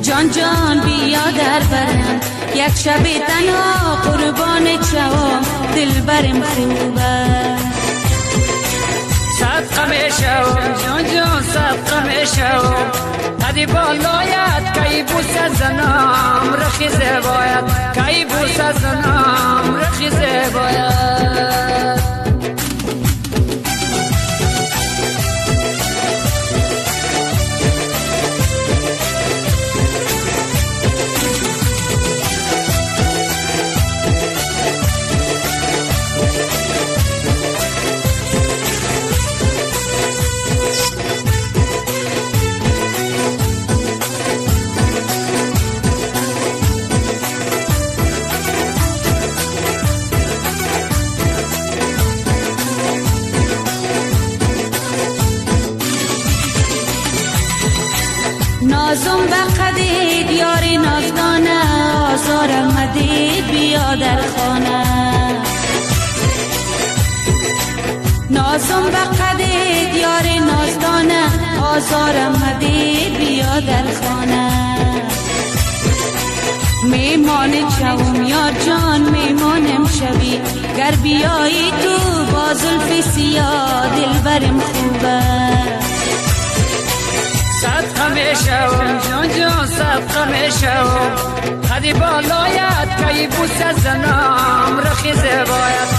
جان جان بیا در برم، یک شب تنها قربان چوام، دلبرم خوبه. صدقه میشوم جان جان صدقه میشوم، هدی بالایت کی بوسه زنم رخی زبایت، کی بوسه زنم رخی زبایت. نازم بقدید یاری نازدانه، آزارم مدید بیا در خانه. نازم بقدید یاری نازدانه، آزارم مدید بیا در خانه. میمان چوم یار جان میمانم شوی، گر بیایی تو با زلف سیاه دلبرم خوبه. صدقه میشوم جان جان صدقه میشوم، هدی بالایت کی بوسه زنم رخی زبایت.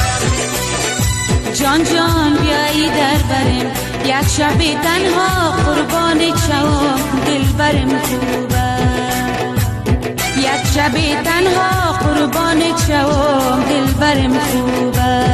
جان جان بیایی در برم، یک شب تنها قربان چوام، دلبرم خوبه. یک شب تنها قربان چوام، دلبرم خوبه.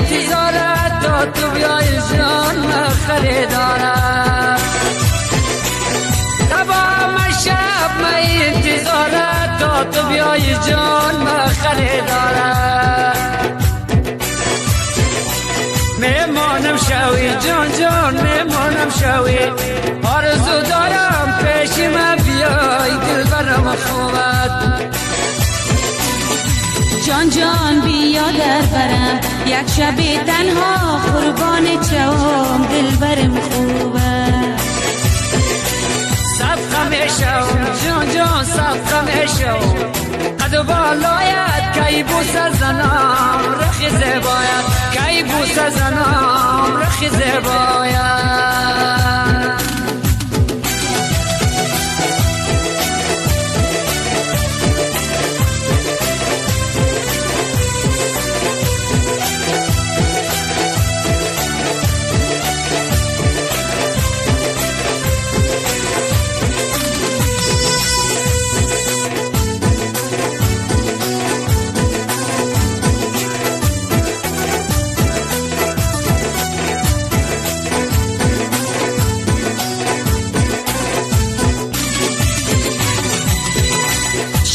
انتظارت تا تو بیای جان من خریدارم، تمام شب من انتظارت تا تو بیای جان من خریدارم. میمانم شوی جان جان میمانم شوی، آرزو دارم پیش من بیای دلبرم خوبت. جان جان بیا در برم، یک شب تنها قربان چوام، دلبرم خوبه. صدقه میشوم جان جان صدقه میشوم، قد بالایت کی بوسه زنم رخی زبایت، کی بوسه زنم رخی زبایت.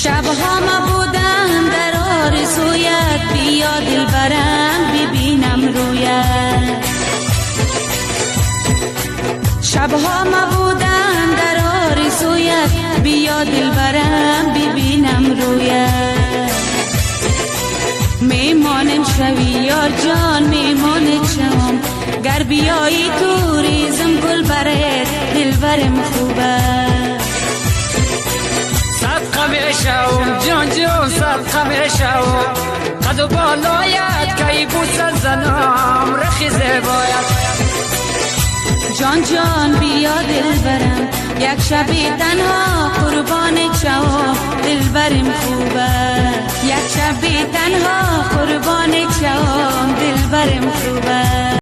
شبها ما بودم در آرزویت، بیا دلبرم ببینم رویت. شبها ما بودم در آرزویت، بیا دلبرم ببینم رویت. میمانم شوی یار جان میمان چوم، گر بیایی تو ریزم گل برایت، دلبرم خوبه. صدقه میشوم جان جان صدقه میشوم، قد بالایت کی بوسه زنم رخی زبایت. جان جان بیا دلبرم، یک شب تنها قربان چوام، دلبرم خوبه. یک شب تنها قربان چوام، دلبرم خوبه.